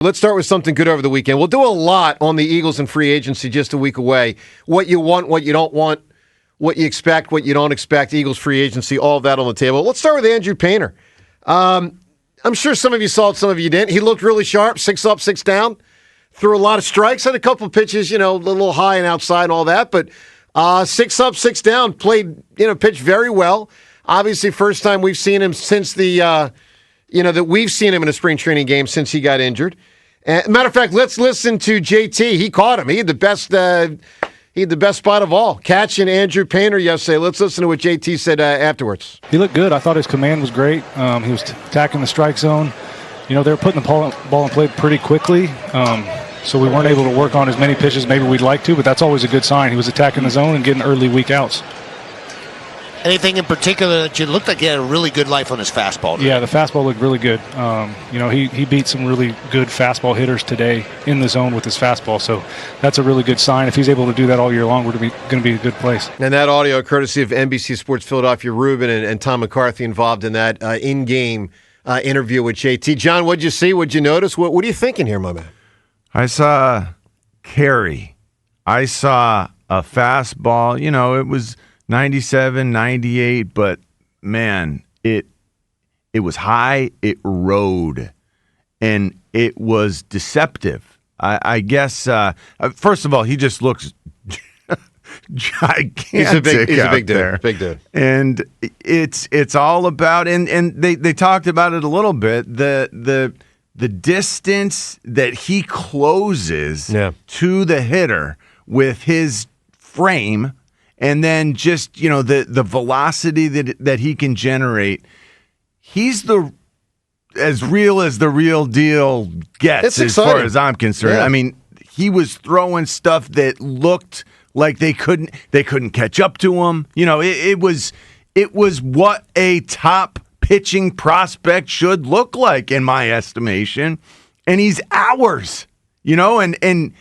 Let's start with something good over the weekend. We'll do a lot on the Eagles and free agency just a week away. What you want, what you don't want, what you expect, what you don't expect, Eagles free agency, all of that on the table. Let's start with Andrew Painter. I'm sure some of you saw it, some of you didn't. He looked really sharp, 6 up, 6 down. Threw a lot of strikes, had a couple of pitches, a little high and outside and all that. But 6 up, 6 down, played, pitched very well. Obviously, first time we've seen him since that we've seen him in a spring training game since he got injured. Matter of fact, let's listen to JT. He caught him. He had the best spot of all, catching Andrew Painter yesterday. Let's listen to what JT said afterwards. He looked good. I thought his command was great. He was attacking the strike zone. They were putting the ball in play pretty quickly, so we weren't able to work on as many pitches maybe we'd like to, but that's always a good sign. He was attacking the zone and getting early weak outs. Anything in particular that you looked like he had a really good life on his fastball today? Yeah, the fastball looked really good. He beat some really good fastball hitters today in the zone with his fastball, so that's a really good sign. If he's able to do that all year long, we're going to be a good place. And that audio, courtesy of NBC Sports Philadelphia, Rubin and Tom McCarthy involved in that in-game interview with JT. John, what'd you see? What'd you notice? What are you thinking here, my man? I saw carry. I saw a fastball. It was 97, 98, but man, it was high, it rode, and it was deceptive. I guess, first of all, he just looks gigantic. He's a big dude. Big dude. And it's all about, and they talked about it a little bit, the distance that he closes to the hitter with his frame. And then just, the velocity that he can generate. He's as real as the real deal gets as far as I'm concerned. Yeah. I mean, he was throwing stuff that looked like they couldn't catch up to him. It was what a top pitching prospect should look like in my estimation. And he's ours, and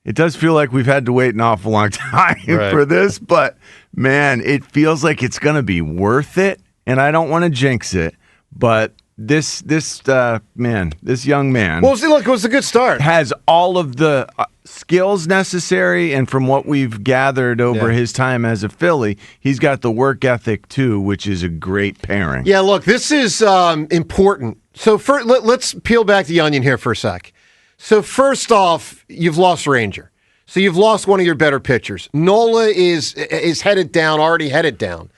it does feel like we've had to wait an awful long time for this, but, man, it feels like it's going to be worth it, and I don't want to jinx it, but this young man... Well, see, look, it was a good start. ...has all of the skills necessary, and from what we've gathered over his time as a Philly, he's got the work ethic, too, which is a great pairing. Yeah, look, this is important. So let's peel back the onion here for a sec. So first off, you've lost Ranger. So you've lost one of your better pitchers. Nola is headed down, already headed down.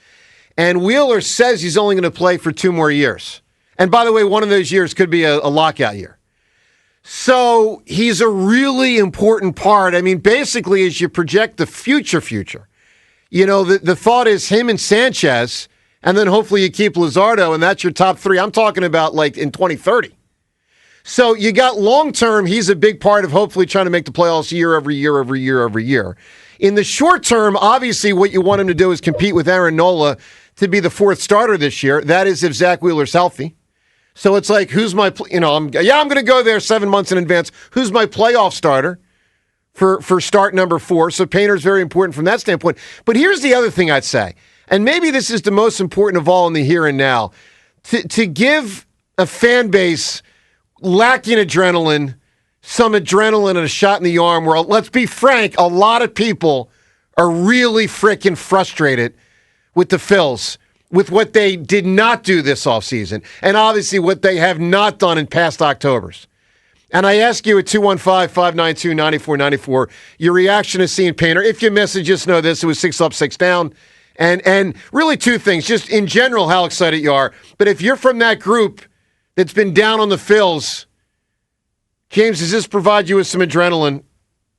And Wheeler says he's only going to play for 2 more years. And by the way, one of those years could be a lockout year. So he's a really important part. I mean, basically, as you project the future, the thought is him and Sanchez, and then hopefully you keep Luzardo, and that's your top 3. I'm talking about like in 2030. So you got long-term, he's a big part of hopefully trying to make the playoffs year over year. In the short term, obviously what you want him to do is compete with Aaron Nola to be the 4th starter this year. That is if Zach Wheeler's healthy. So it's like, who's my, I'm going to go there 7 months in advance. Who's my playoff starter for start number 4? So Painter's very important from that standpoint. But here's the other thing I'd say, and maybe this is the most important of all in the here and now, to give a fan base lacking adrenaline, some adrenaline and a shot in the arm where, let's be frank, a lot of people are really freaking frustrated with the Phils, with what they did not do this offseason, and obviously what they have not done in past Octobers. And I ask you at 215-592-9494, your reaction to seeing Painter. If you missed it, just know this, it was 6 up, 6 down. And really 2 things, just in general how excited you are. But if you're from that group that's been down on the Phils, James, does this provide you with some adrenaline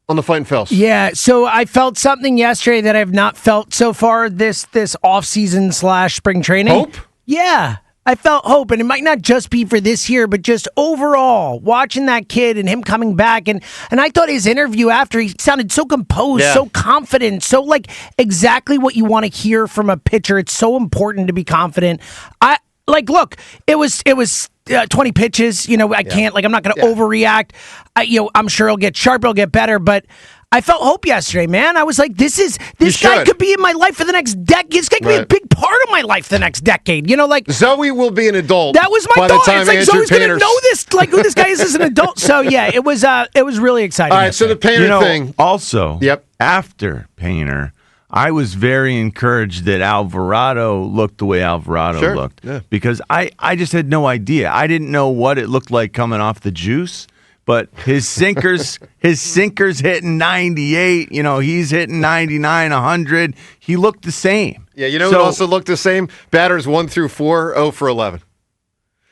on the Fighting Phils? Yeah, so I felt something yesterday that I've not felt so far this offseason / spring training. Hope? Yeah, I felt hope, and it might not just be for this year, but just overall, watching that kid and him coming back. And I thought his interview after, he sounded so composed, so confident, so exactly what you want to hear from a pitcher. It's so important to be confident. look, it was 20 pitches. I can't, I'm not going to overreact. I'm sure it'll get sharper, it'll get better, but I felt hope yesterday, man. I was like, this guy could be in my life for the next decade. This guy could be a big part of my life the next decade. Zoe will be an adult. That was my thought. It's like Zoe's going to know this, who this guy is as an adult. So yeah, it was really exciting. All right, so the Painter thing. Also, after Painter, I was very encouraged that Alvarado looked the way Alvarado looked. Yeah. Because I just had no idea. I didn't know what it looked like coming off the juice. But his sinkers hitting 98. He's hitting 99, 100. He looked the same. Yeah, who also looked the same? Batters 1 through 4, 0 for 11.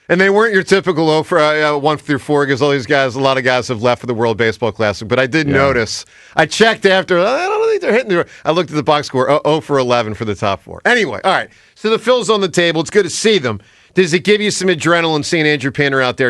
And they weren't your typical 0 for 1 through 4 because a lot of guys have left for the World Baseball Classic. But I did notice. I checked after. I don't think they're hitting. I looked at the box score. 0 for 11 for the top 4. Anyway, all right. So the Phil's on the table. It's good to see them. Does it give you some adrenaline seeing Andrew Painter out there?